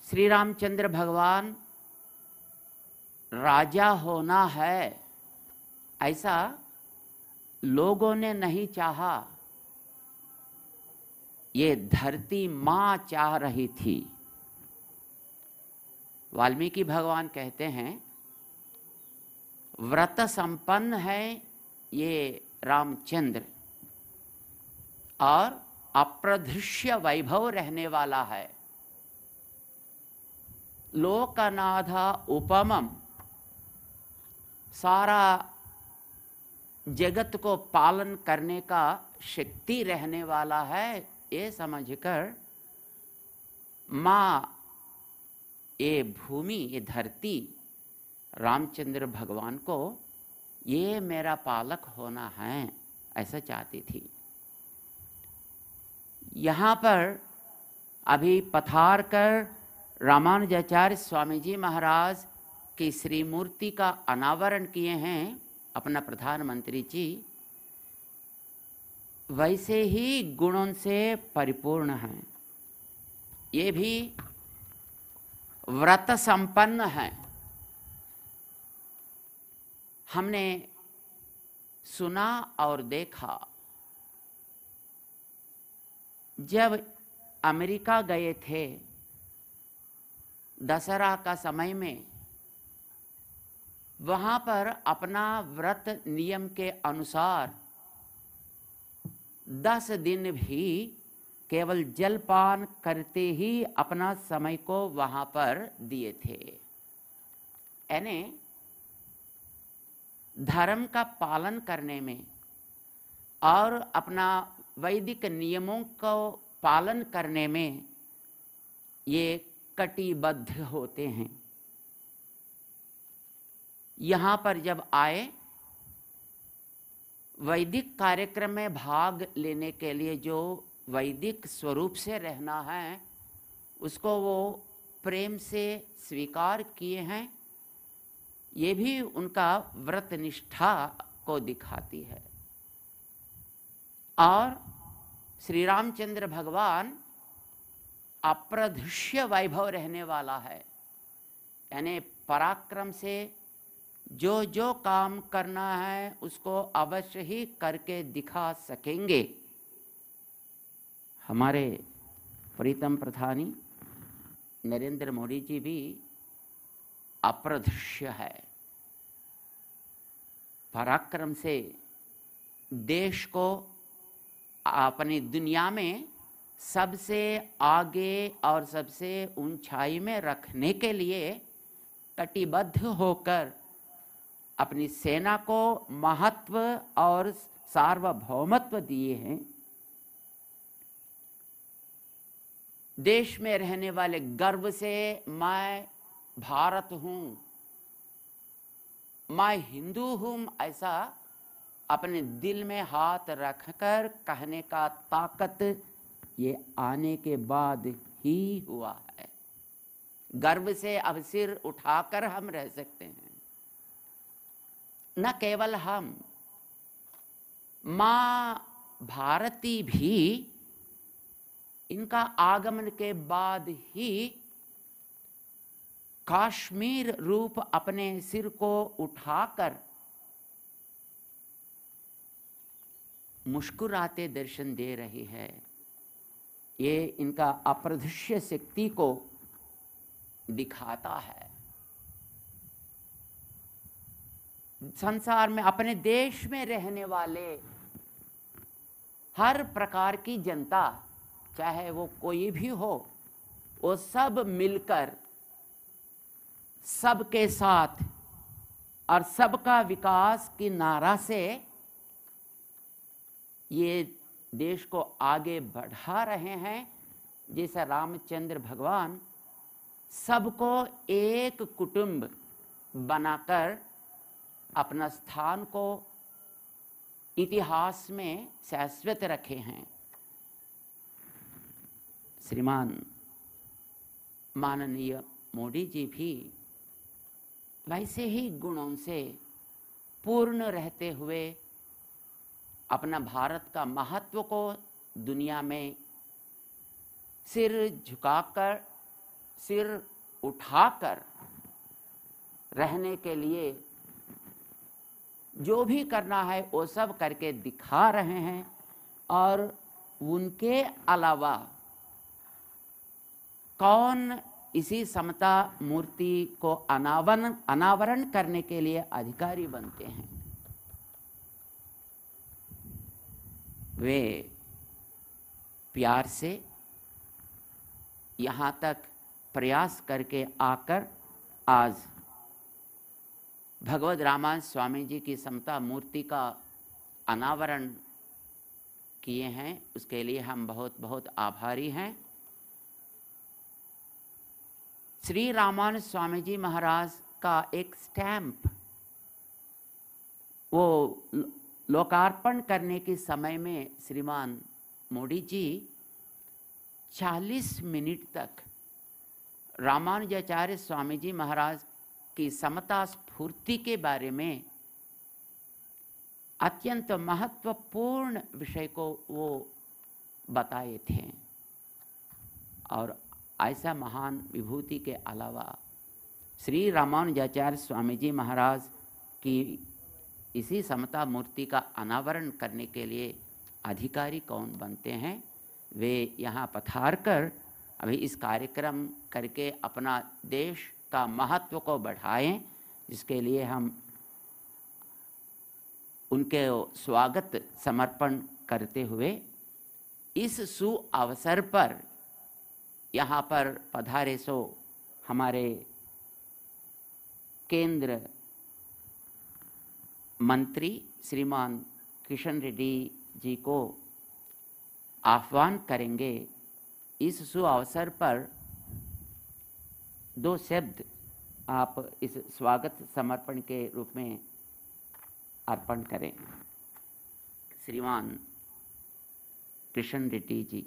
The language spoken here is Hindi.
श्री रामचंद्र भगवान राजा होना है ऐसा लोगों ने नहीं चाहा, ये धरती माँ चाह रही थी। वाल्मीकि भगवान कहते हैं व्रत संपन्न है ये रामचंद्र और अप्रदृश्य वैभव रहने वाला है। लोकनाथ उपमम, सारा जगत को पालन करने का शक्ति रहने वाला है, ये समझकर माँ, ये भूमि, ये धरती रामचंद्र भगवान को ये मेरा पालक होना है ऐसा चाहती थी। यहाँ पर अभी पधार कर रामानुजाचार्य स्वामी जी महाराज की श्री मूर्ति का अनावरण किए हैं अपना प्रधानमंत्री जी, वैसे ही गुणों से परिपूर्ण हैं। ये भी व्रत संपन्न है। हमने सुना और देखा, जब अमेरिका गए थे दशहरा का समय में, वहाँ पर अपना व्रत नियम के अनुसार 10 दिन भी केवल जलपान करते ही अपना समय को वहाँ पर दिए थे। यानी धर्म का पालन करने में और अपना वैदिक नियमों को पालन करने में ये कटिबद्ध होते हैं। यहाँ पर जब आए, वैदिक कार्यक्रम में भाग लेने के लिए जो वैदिक स्वरूप से रहना है उसको वो प्रेम से स्वीकार किए हैं। ये भी उनका व्रत निष्ठा को दिखाती है। और श्री रामचंद्र भगवान अप्रदृश्य वैभव रहने वाला है, यानी पराक्रम से जो जो काम करना है उसको अवश्य ही करके दिखा सकेंगे। हमारे प्रीतम प्रधानी नरेंद्र मोदी जी भी अप्रदृश्य है, पराक्रम से देश को अपनी दुनिया में सबसे आगे और सबसे ऊंचाई में रखने के लिए कटिबद्ध होकर अपनी सेना को महत्व और सार्वभौमत्व दिए हैं। देश में रहने वाले गर्व से मैं भारत हूँ, मैं हिंदू हूँ, ऐसा अपने दिल में हाथ रखकर कहने का ताकत ये आने के बाद ही हुआ है। गर्व से अब सिर उठाकर हम रह सकते हैं। न केवल हम, मां भारती भी इनका आगमन के बाद ही काश्मीर रूप अपने सिर को उठाकर मुस्कुराते दर्शन दे रही है। ये इनका अप्रदृश्य शक्ति को दिखाता है। संसार में अपने देश में रहने वाले हर प्रकार की जनता, चाहे वो कोई भी हो, वो सब मिलकर सबके साथ और सबका विकास की नारा से ये देश को आगे बढ़ा रहे हैं। जैसा रामचंद्र भगवान सबको एक कुटुंब बनाकर अपना स्थान को इतिहास में शाश्वत रखे हैं। श्रीमान माननीय मोदी जी भी वैसे ही गुणों से पूर्ण रहते हुए अपना भारत का महत्व को दुनिया में सिर झुकाकर सिर उठाकर रहने के लिए जो भी करना है वो सब करके दिखा रहे हैं। और उनके अलावा कौन इसी समता मूर्ति को अनावरण करने के लिए अधिकारी बनते हैं? वे प्यार से यहाँ तक प्रयास करके आकर आज भगवद रामानंद स्वामी जी की समता मूर्ति का अनावरण किए हैं। उसके लिए हम बहुत बहुत आभारी हैं। श्री रामानंद स्वामी जी महाराज का एक स्टैम्प वो लोकार्पण करने के समय में श्रीमान मोदी जी 40 मिनट तक रामानुजाचार्य स्वामी जी महाराज की समता स्फूर्ति के बारे में अत्यंत महत्वपूर्ण विषय को वो बताए थे। और ऐसा महान विभूति के अलावा श्री रामानुजाचार्य स्वामी जी महाराज की इसी समता मूर्ति का अनावरण करने के लिए अधिकारी कौन बनते हैं? वे यहाँ पधार कर अभी इस कार्यक्रम करके अपना देश का महत्व को बढ़ाएं, जिसके लिए हम उनके स्वागत समर्पण करते हुए इस सु अवसर पर यहाँ पर पधारे सो हमारे केंद्र मंत्री श्रीमान किशन रेड्डी जी को आह्वान करेंगे। इस सु अवसर पर 2 शब्द आप इस स्वागत समर्पण के रूप में अर्पण करें। श्रीमान किशन रेड्डी जी।